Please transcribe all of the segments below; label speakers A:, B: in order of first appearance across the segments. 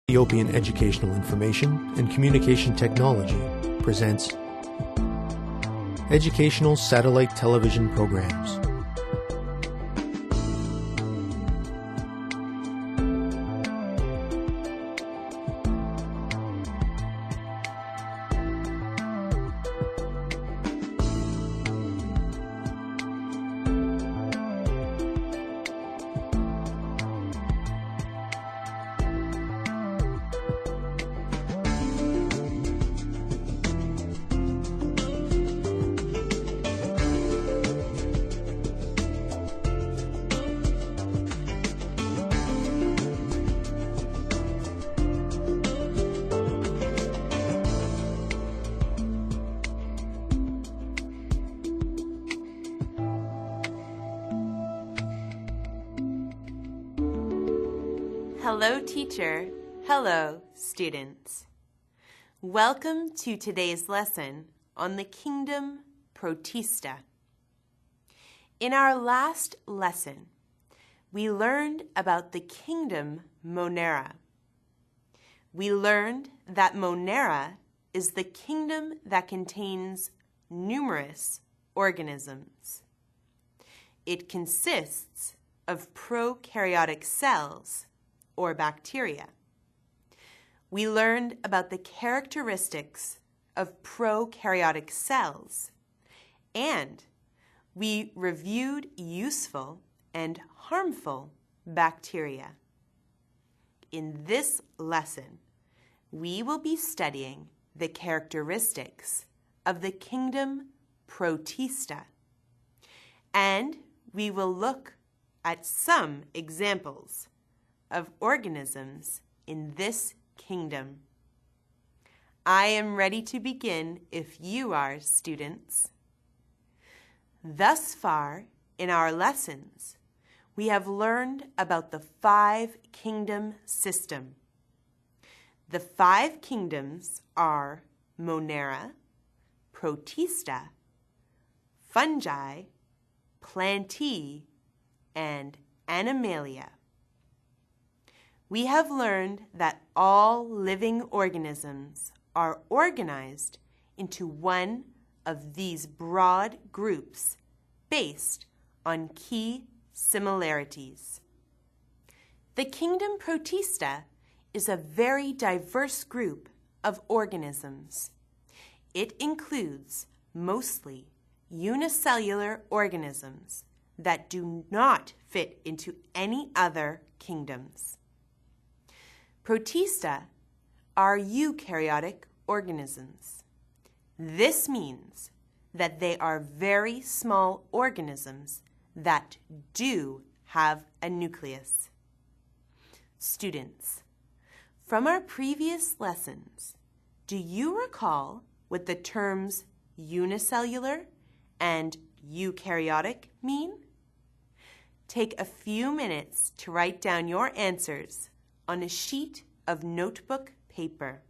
A: Ethiopian Educational Information and Communication Technology presents Educational Satellite Television Programs.
B: Hello, teacher. Hello, students. Welcome to today's lesson on the kingdom Protista. In our last lesson, we learned about the kingdom Monera. We learned that Monera is the kingdom that contains numerous organisms. It consists of prokaryotic cells or bacteria. We learned about the characteristics of prokaryotic cells, and we reviewed useful and harmful bacteria. In this lesson, we will be studying the characteristics of the kingdom Protista, and we will look at some examples of organisms in this kingdom. I am ready to begin if you are, students. Thus far in our lessons, we have learned about the five-kingdom system. The five kingdoms are Monera, Protista, fungi, Plantee, and Animalia. We have learned that all living organisms are organized into one of these broad groups based on key similarities. The kingdom Protista is a very diverse group of organisms. It includes mostly unicellular organisms that do not fit into any other kingdoms. Protista are eukaryotic organisms. This means that they are very small organisms that do have a nucleus. Students, from our previous lessons, do you recall what the terms unicellular and eukaryotic mean? Take a few minutes to write down your answers on a sheet of notebook paper.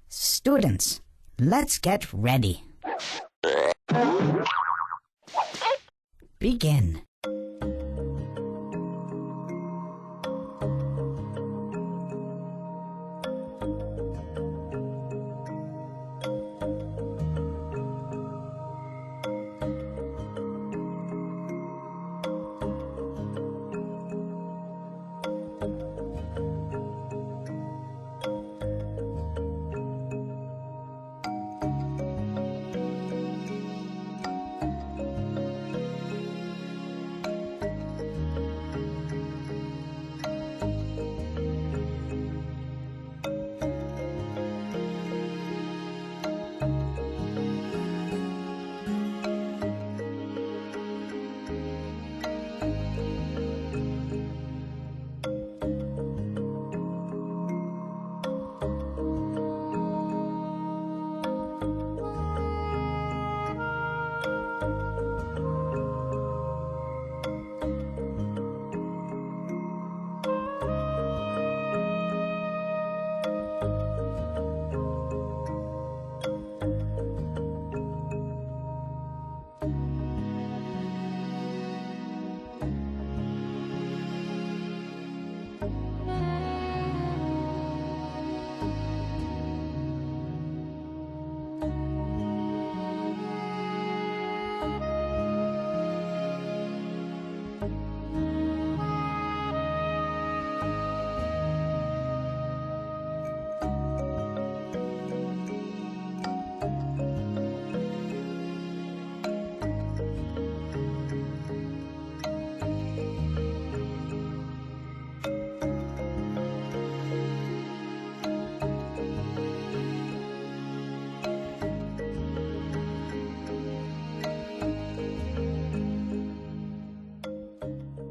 C: Students, let's get ready. Begin.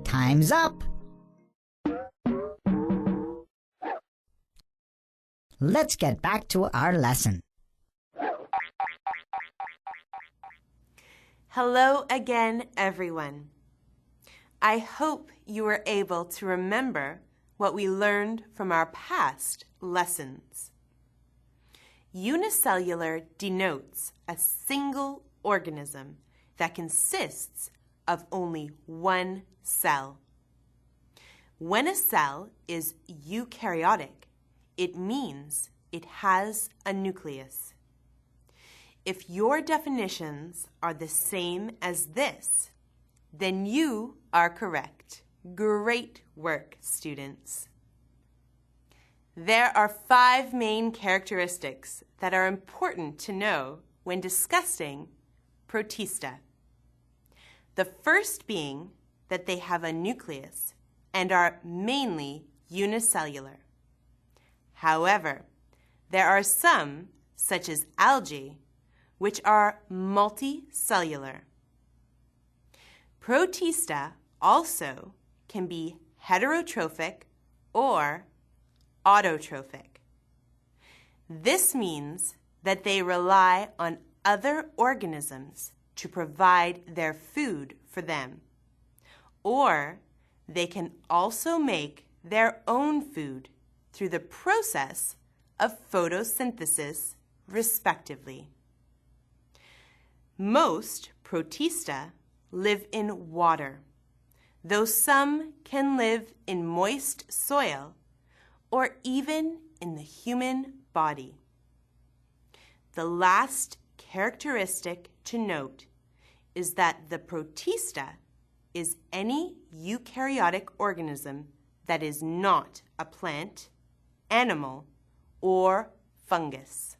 C: Time's up. Let's get back to our lesson.
B: Hello again, everyone. I hope you were able to remember what we learned from our past lessons. Unicellular denotes a single organism that consists of only one cell. When a cell is eukaryotic, it means it has a nucleus. If your definitions are the same as this, then you are correct. Great work, students. There are 5 main characteristics that are important to know when discussing Protista. The first being that they have a nucleus and are mainly unicellular. However, there are some, such as algae, which are multicellular. Protista also can be heterotrophic or autotrophic. This means that they rely on other organisms to provide their food for them, or they can also make their own food through the process of photosynthesis, respectively. Most Protista live in water, though some can live in moist soil or even in the human body. The last characteristic to note is that the Protista is any eukaryotic organism that is not a plant, animal, or fungus.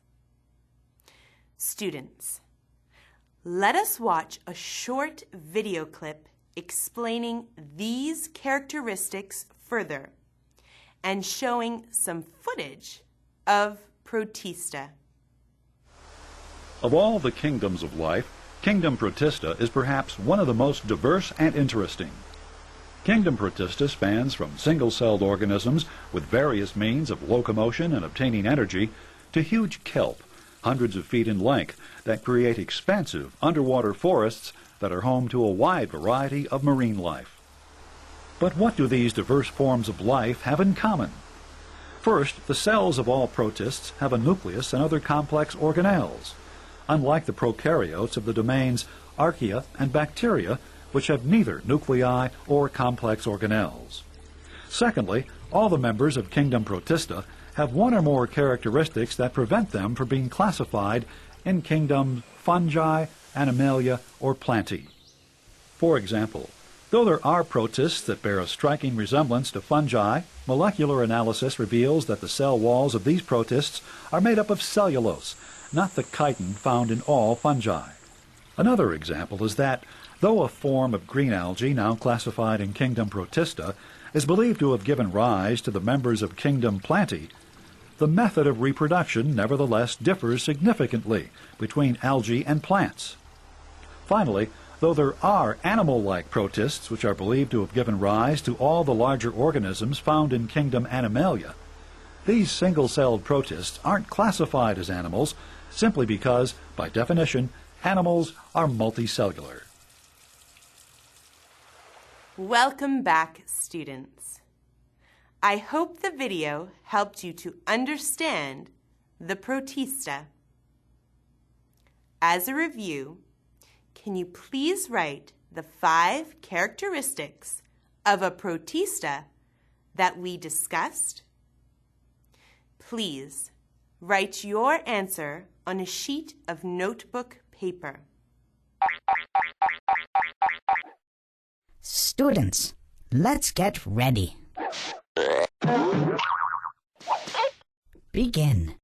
B: Students, let us watch a short video clip explaining these characteristics further and showing some footage of Protista.
D: Of all the kingdoms of life, Kingdom Protista is perhaps one of the most diverse and interesting. Kingdom Protista spans from single-celled organisms with various means of locomotion and obtaining energy to huge kelp, hundreds of feet in length, that create expansive underwater forests that are home to a wide variety of marine life. But what do these diverse forms of life have in common? First, the cells of all protists have a nucleus and other complex organelles, unlike the prokaryotes of the domains archaea and bacteria, which have neither nuclei or complex organelles. Secondly, all the members of Kingdom Protista have one or more characteristics that prevent them from being classified in kingdoms fungi, animalia, or plantae. For example, though there are protists that bear a striking resemblance to fungi, molecular analysis reveals that the cell walls of these protists are made up of cellulose, not the chitin found in all fungi. Another example is that, though a form of green algae now classified in Kingdom Protista is believed to have given rise to the members of Kingdom Plantae, the method of reproduction nevertheless differs significantly between algae and plants. Finally, though there are animal-like protists which are believed to have given rise to all the larger organisms found in Kingdom Animalia, these single-celled protists aren't classified as animals simply because, by definition, animals are multicellular.
B: Welcome back, students. I hope the video helped you to understand the Protista. As a review, can you please write the 5 characteristics of a Protista that we discussed? Please write your answer on a sheet of notebook paper.
C: Students, let's get ready. Begin.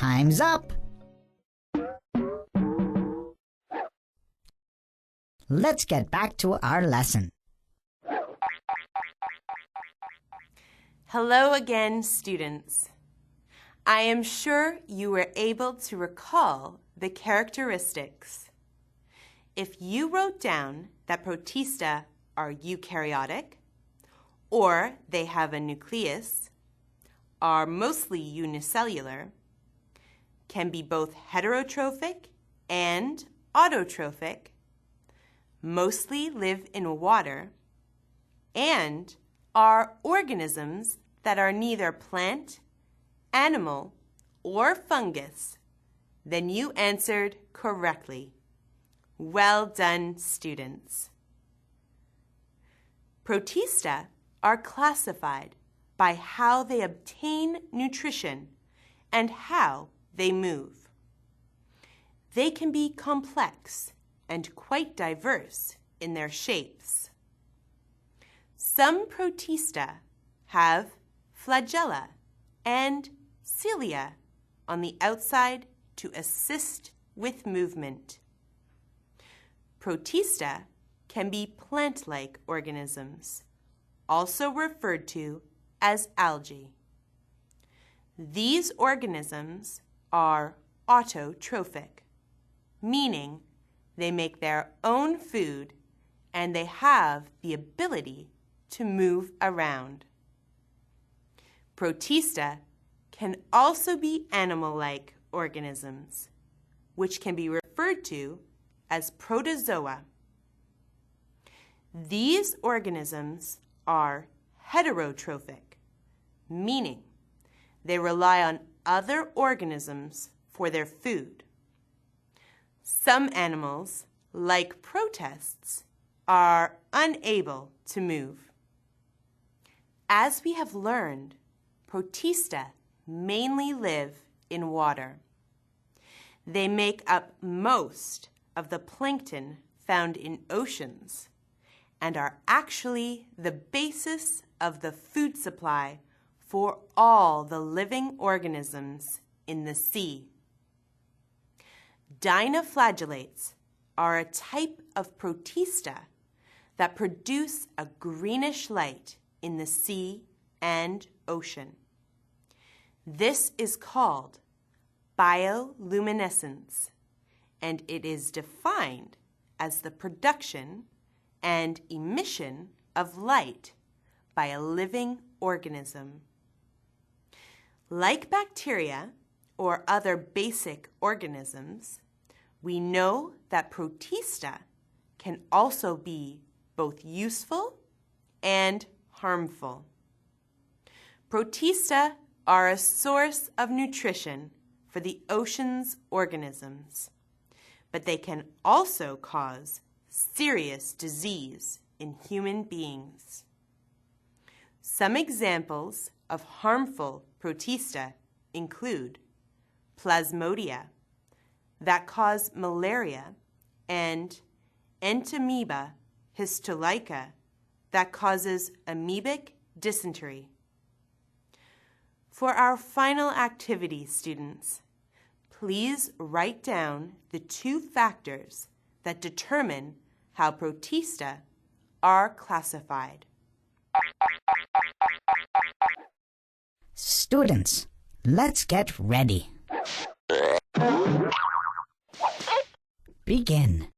C: Time's up. Let's get back to our lesson.
B: Hello again, students. I am sure you were able to recall the characteristics. If you wrote down that Protista are eukaryotic, or they have a nucleus, are mostly unicellular, can be both heterotrophic and autotrophic, mostly live in water, and are organisms that are neither plant, animal, or fungus, then you answered correctly. Well done, students. Protista are classified by how they obtain nutrition and how they move. They can be complex and quite diverse in their shapes. Some Protista have flagella and cilia on the outside to assist with movement. Protista can be plant-like organisms, also referred to as algae. These organisms are autotrophic, meaning they make their own food and they have the ability to move around. Protista can also be animal-like organisms, which can be referred to as protozoa. These organisms are heterotrophic, meaning they rely on other organisms for their food. Some animals, like protists, are unable to move. As we have learned, Protista mainly live in water. They make up most of the plankton found in oceans and are actually the basis of the food supply for all the living organisms in the sea. Dinoflagellates are a type of Protista that produce a greenish light in the sea and ocean. This is called bioluminescence, and it is defined as the production and emission of light by a living organism. Like bacteria or other basic organisms, we know that Protista can also be both useful and harmful. Protista are a source of nutrition for the ocean's organisms, but they can also cause serious disease in human beings. Some examples of harmful Protista include Plasmodia, that cause malaria, and Entamoeba histolytica, that causes amoebic dysentery. For our final activity, students, please write down the 2 factors that determine how Protista are classified.
C: Students, let's get ready. Begin.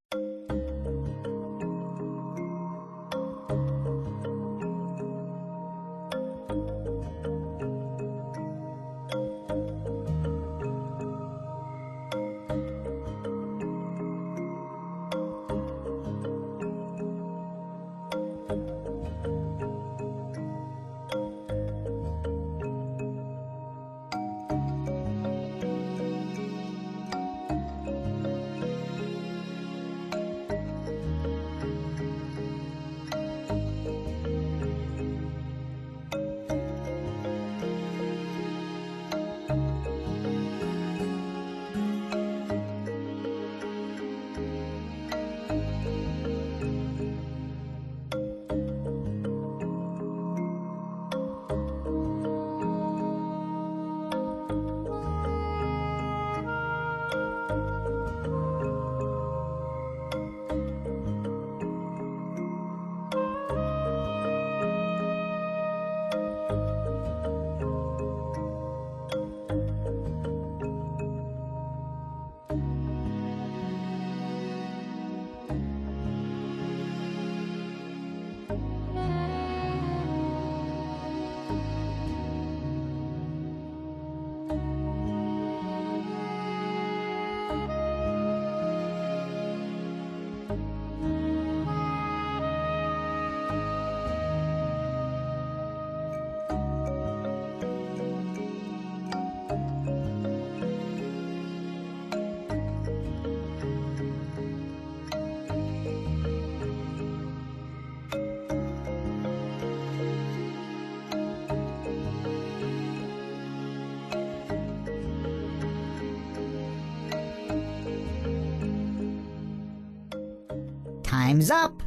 C: Time's up.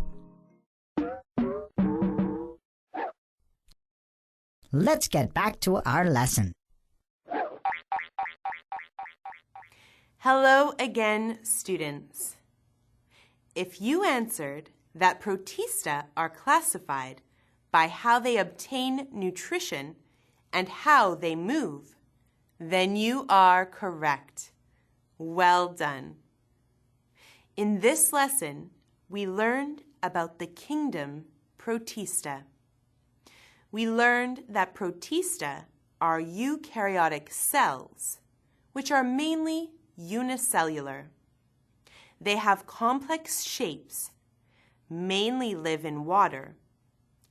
C: Let's get back to our lesson.
B: Hello again, students. If you answered that Protista are classified by how they obtain nutrition and how they move, then you are correct. Well done. In this lesson, we learned about the kingdom Protista. We learned that Protista are eukaryotic cells, which are mainly unicellular. They have complex shapes, mainly live in water,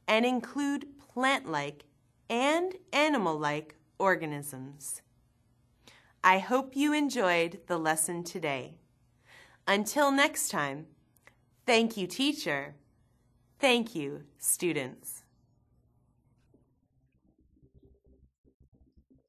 B: and include plant-like and animal-like organisms. I hope you enjoyed the lesson today. Until next time, thank you, teacher. Thank you, students.